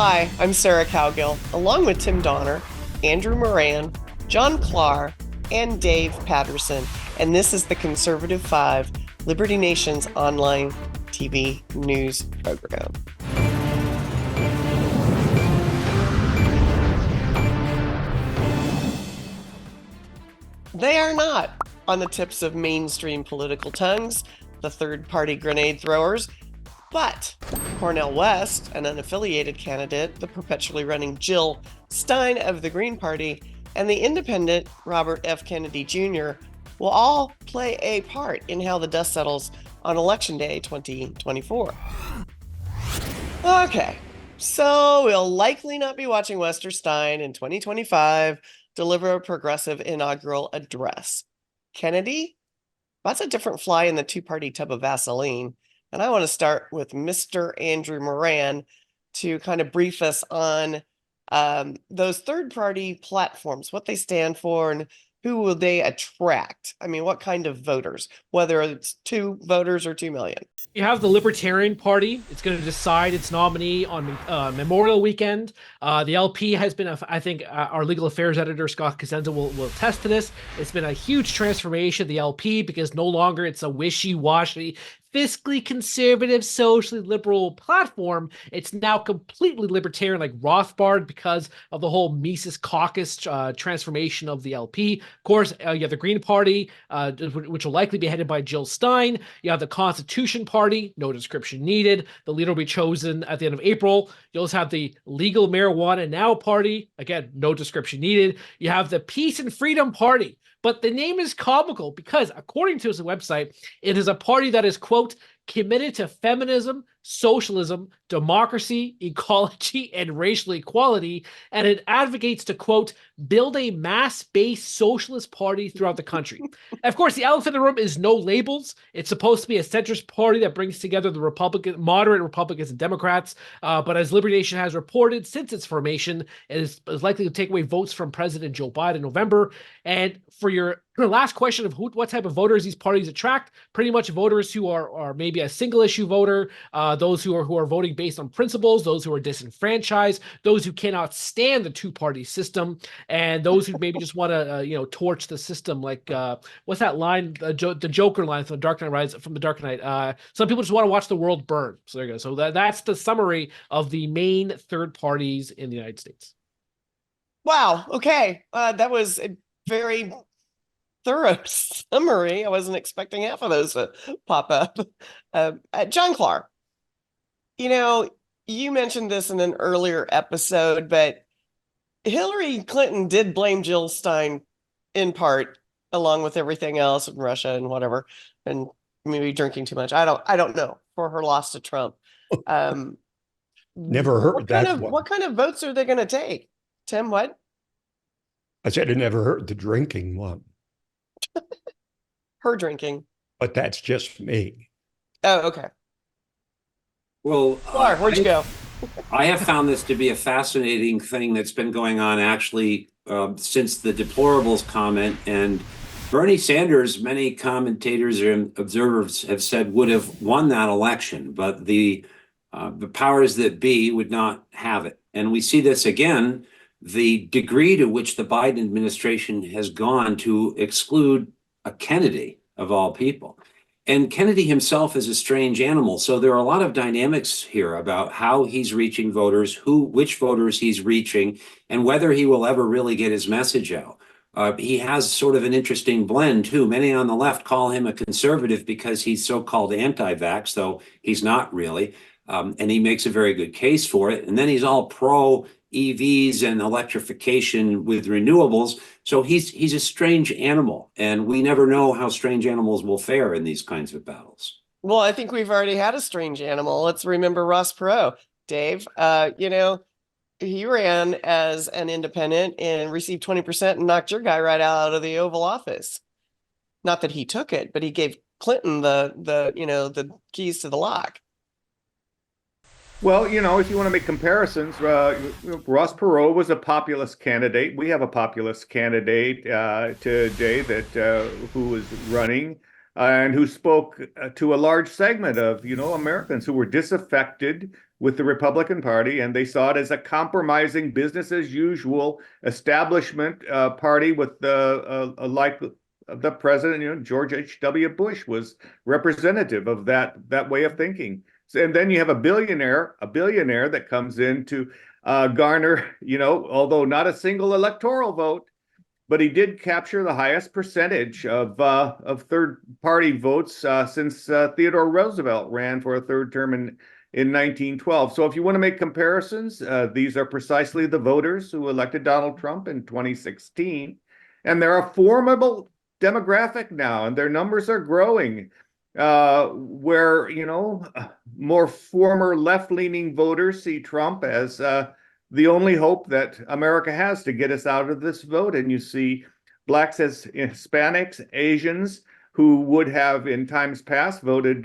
Hi, I'm Sarah Cowgill, along with Tim Donner, Andrew Moran, John Klar, and Dave Patterson, and this is the Conservative 5, Liberty Nation's online TV news program. They are not on the tips of mainstream political tongues, the third-party grenade throwers, but Cornel West, an unaffiliated candidate, the perpetually running Jill Stein of the Green Party, and the independent Robert F. Kennedy Jr. will all play a part in how the dust settles on Election Day 2024. Okay, so we'll likely not be watching West or Stein in 2025 deliver a progressive inaugural address. Kennedy? That's a different fly in the two-party tub of Vaseline. And I want to start with Mr. Andrew Moran to kind of brief us on those third-party platforms, what they stand for, and who will they attract? I mean, what kind of voters, whether it's 2 voters or 2 million? You have the Libertarian Party. It's going to decide its nominee on Memorial Weekend. The LP has been, I think, our legal affairs editor, Scott Cosenza, will attest to this. It's been a huge transformation of the LP because no longer it's a wishy-washy, fiscally conservative, socially liberal platform. It's now completely libertarian, like Rothbard, because of the whole Mises Caucus transformation of the LP. Of course, you have the Green Party, which will likely be headed by Jill Stein. You have the Constitution Party, no description needed. The leader will be chosen at the end of April. You also have the Legal Marijuana Now Party. Again, no description needed. You have the Peace and Freedom Party. But the name is comical because, according to its website, it is a party that is, quote, committed to feminism, socialism, democracy, ecology, and racial equality, and it advocates to, quote, build a mass-based socialist party throughout the country. Of course, the elephant in the room is no labels. It's supposed to be a centrist party that brings together the moderate Republicans and Democrats, but as Liberty Nation has reported, since its formation, it is likely to take away votes from President Joe Biden in November. And for your last question of what type of voters these parties attract, pretty much voters who are maybe a single issue voter, those who are voting based on principles, those who are disenfranchised, those who cannot stand the two-party system, and those who maybe just want to torch the system. Like what's that line, the Joker line from the Dark Knight Rises, from the Dark Knight? Some people just want to watch the world burn. So there you go. So that's the summary of the main third parties in the United States. Wow. Okay, that was a very thorough summary. I wasn't expecting half of those to pop up. John Klar, you mentioned this in an earlier episode, but Hillary Clinton did blame Jill Stein in part, along with everything else in Russia and whatever, and maybe drinking too much. I don't know, for her loss to Trump. Never heard that one. What kind of votes are they going to take? Tim, what? I said I never heard the drinking one. Her drinking. But that's just me. Oh, okay. Well, Klar, where'd you go? I have found this to be a fascinating thing that's been going on actually since the deplorables comment. And Bernie Sanders, many commentators and observers have said would have won that election, but the powers that be would not have it. And we see this again, the degree to which the Biden administration has gone to exclude a Kennedy of all people. And Kennedy himself is a strange animal. So there are a lot of dynamics here about how he's reaching voters, which voters he's reaching, and whether he will ever really get his message out. He has sort of an interesting blend, too. Many on the left call him a conservative because he's so-called anti-vax, though he's not really. And he makes a very good case for it. And then he's all pro EVs and electrification with renewables. So he's a strange animal, and we never know how strange animals will fare in these kinds of battles. Well, I think we've already had a strange animal. Let's remember Ross Perot. Dave, he ran as an independent and received 20% and knocked your guy right out of the Oval Office. Not that he took it, but he gave Clinton the keys to the lock. Well, if you want to make comparisons, Ross Perot was a populist candidate. We have a populist candidate today who was running and who spoke to a large segment of, Americans who were disaffected with the Republican Party, and they saw it as a compromising, business as usual establishment party with like the president, George H.W. Bush was representative of that way of thinking. And then you have a billionaire that comes in to garner, although not a single electoral vote, but he did capture the highest percentage of third-party votes since Theodore Roosevelt ran for a third term in 1912. So if you want to make comparisons, these are precisely the voters who elected Donald Trump in 2016. And they're a formidable demographic now, and their numbers are growing, where, more former left-leaning voters see Trump as the only hope that America has to get us out of this vote. And you see blacks, as Hispanics, Asians, who would have in times past voted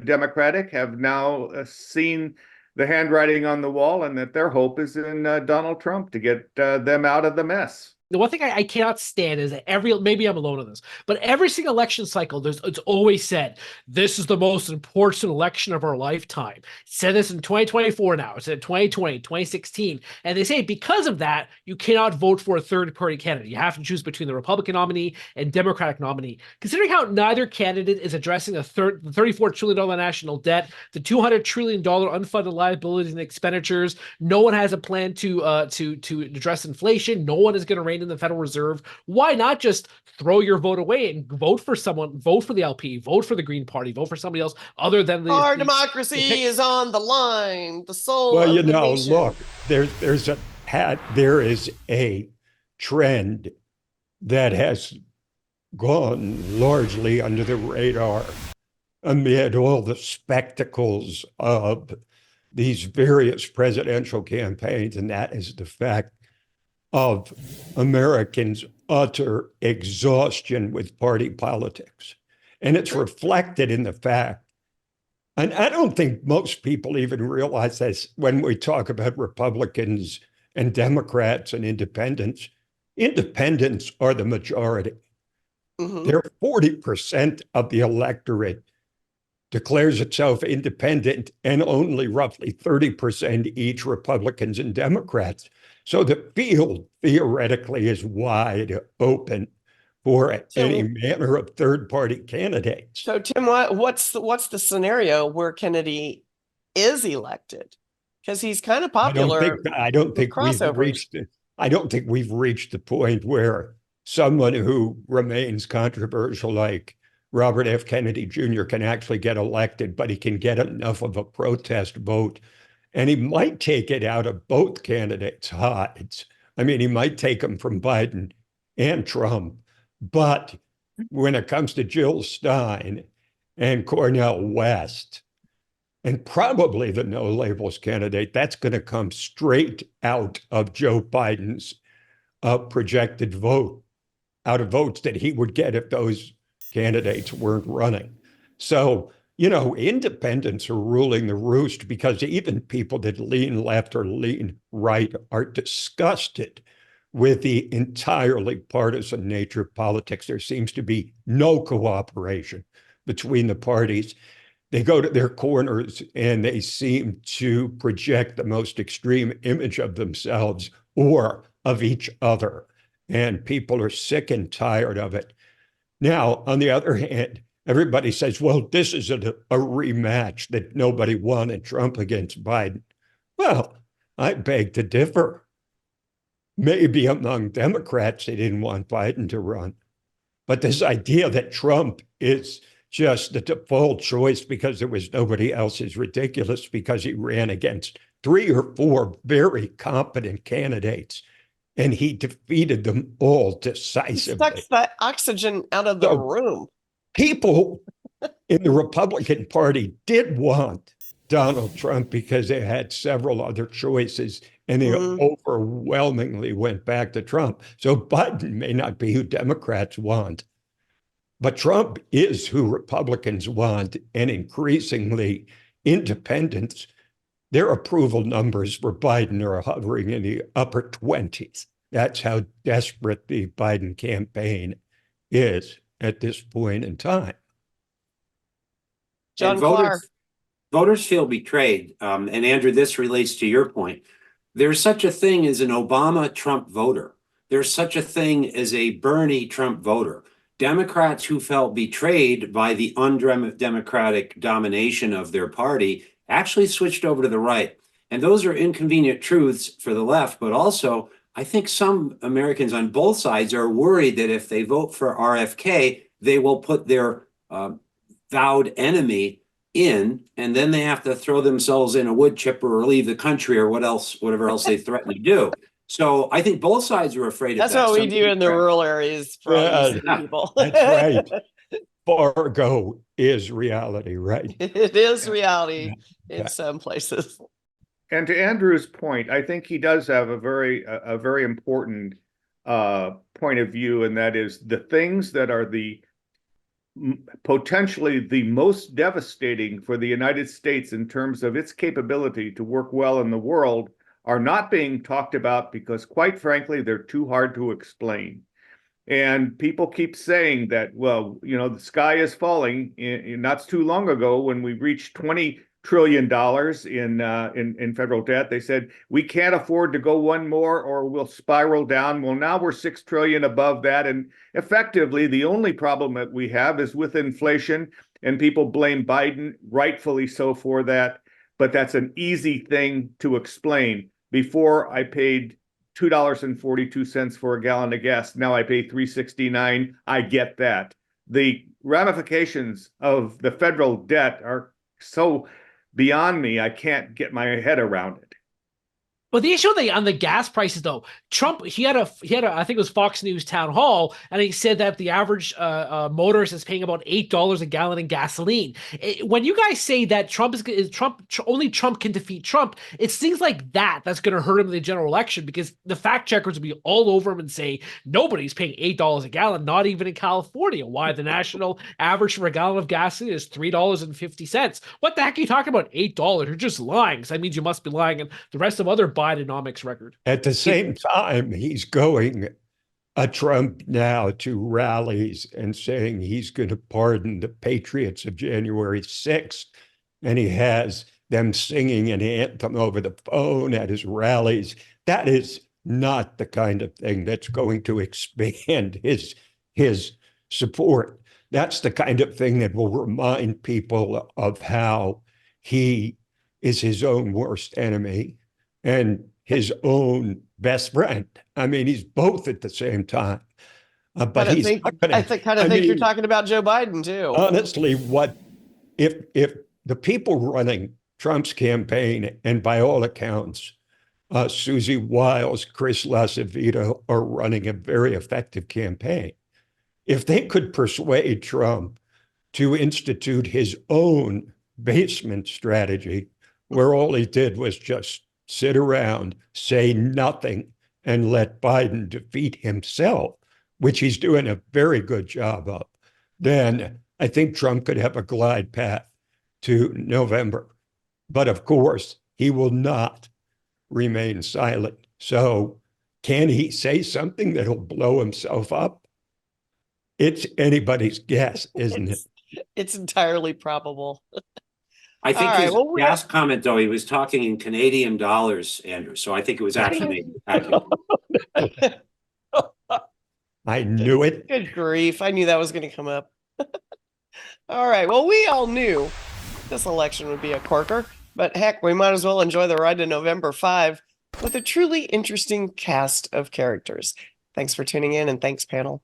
Democratic, have now seen the handwriting on the wall, and that their hope is in Donald Trump to get them out of the mess. The one thing I cannot stand is that maybe I'm alone on this, but every single election cycle, it's always said, this is the most important election of our lifetime. It said this in 2024 now, it's in 2020, 2016. And they say because of that, you cannot vote for a third-party candidate. You have to choose between the Republican nominee and Democratic nominee. Considering how neither candidate is addressing the $34 trillion national debt, the $200 trillion unfunded liabilities and expenditures, no one has a plan to address inflation. No one is going to rein in the Federal Reserve. Why not just throw your vote away and vote for someone, vote for the LP, vote for the Green Party, vote for somebody else other than our democracy is on the line. The soul Well, of the nation. look, there is a trend that has gone largely under the radar amid all the spectacles of these various presidential campaigns, and that is the fact of Americans' utter exhaustion with party politics. And it's reflected in the fact, and I don't think most people even realize this when we talk about Republicans and Democrats and independents. Independents are the majority. Mm-hmm. They're 40% of the electorate declares itself independent, and only roughly 30% each Republicans and Democrats. So the field theoretically is wide open for any manner of third-party candidates. So Tim, what's the scenario where Kennedy is elected? Because he's kind of popular. I don't think we've reached the point where someone who remains controversial like Robert F. Kennedy Jr. can actually get elected, but he can get enough of a protest vote. And he might take it out of both candidates' hides. I mean, he might take them from Biden and Trump. But when it comes to Jill Stein and Cornel West, and probably the no labels candidate, that's going to come straight out of Joe Biden's projected vote, out of votes that he would get if those candidates weren't running. So, independents are ruling the roost because even people that lean left or lean right are disgusted with the entirely partisan nature of politics. There seems to be no cooperation between the parties. They go to their corners and they seem to project the most extreme image of themselves or of each other. And people are sick and tired of it. Now, on the other hand, everybody says, well, this is a rematch that nobody wanted, Trump against Biden. Well, I beg to differ. Maybe among Democrats, they didn't want Biden to run. But this idea that Trump is just the default choice because there was nobody else is ridiculous, because he ran against 3 or 4 very competent candidates and he defeated them all decisively. Sucks the oxygen out of the room. People in the Republican Party did want Donald Trump because they had several other choices, and they overwhelmingly went back to Trump. So Biden may not be who Democrats want, but Trump is who Republicans want, and increasingly independents. Their approval numbers for Biden are hovering in the upper 20s. That's how desperate the Biden campaign is at this point in time. John Clark. voters feel betrayed. And Andrew, this relates to your point. There's such a thing as an Obama-Trump voter. There's such a thing as a Bernie Trump voter. Democrats who felt betrayed by the undemocratic domination of their party actually switched over to the right. And those are inconvenient truths for the left, but also I think some Americans on both sides are worried that if they vote for RFK, they will put their vowed enemy in, and then they have to throw themselves in a wood chipper or leave the country or whatever else they threaten to do. So I think both sides are afraid That's of that. what we do in the rural areas for all these people. That's right. Fargo is reality, right? It is reality in some places. And to Andrew's point, I think he does have a very important point of view, and that is the things that are potentially the most devastating for the United States in terms of its capability to work well in the world are not being talked about because, quite frankly, they're too hard to explain. And people keep saying that, well, the sky is falling. Not too long ago, when we reached $20 trillion in federal debt, they said we can't afford to go one more or we'll spiral down. Well, now we're $6 trillion above that, and effectively the only problem that we have is with inflation, and people blame Biden, rightfully so, for that. But that's an easy thing to explain. Before, I paid $2.42 for a gallon of gas. Now I pay $3.69. I get that. The ramifications of the federal debt are so beyond me, I can't get my head around it. But the issue on the gas prices, though, Trump, he had a I think it was Fox News town hall, and he said that the average motorist is paying about $8 a gallon in gasoline. When you guys say that only Trump can defeat Trump, it's things like that's going to hurt him in the general election, because the fact checkers will be all over him and say nobody's paying $8 a gallon, not even in California. Why? The national average for a gallon of gasoline is $3.50. What the heck are you talking about? $8? You're just lying, because that means you must be lying in the rest of other Bidenomics record. At the same time, he's going Trump now to rallies and saying he's going to pardon the patriots of January 6th. And he has them singing an anthem over the phone at his rallies. That is not the kind of thing that's going to expand his support. That's the kind of thing that will remind people of how he is his own worst enemy and his own best friend. I mean, he's both at the same time. But I think you're talking about Joe Biden too. Honestly, if the people running Trump's campaign, and by all accounts, Susie Wiles, Chris LaCivita, are running a very effective campaign. If they could persuade Trump to institute his own basement strategy, where all he did was just sit around, say nothing, and let Biden defeat himself, which he's doing a very good job of, then I think Trump could have a glide path to November. But of course, he will not remain silent. So can he say something that'll blow himself up? It's anybody's guess, isn't it? It's entirely probable. I think his last comment, though, he was talking in Canadian dollars, Andrew. So I think it was actually accurate. I knew it. Good grief. I knew that was going to come up. All right. Well, we all knew this election would be a corker, but heck, we might as well enjoy the ride to November 5 with a truly interesting cast of characters. Thanks for tuning in, and thanks, panel.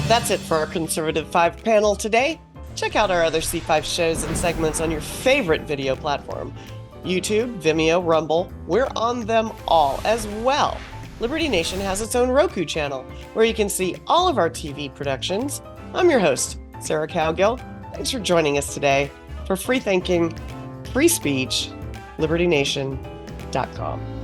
That's it for our Conservative 5 panel today. Check out our other C5 shows and segments on your favorite video platform. YouTube, Vimeo, Rumble, we're on them all as well. Liberty Nation has its own Roku channel where you can see all of our TV productions. I'm your host, Sarah Cowgill. Thanks for joining us today for Free Thinking, Free Speech, LibertyNation.com.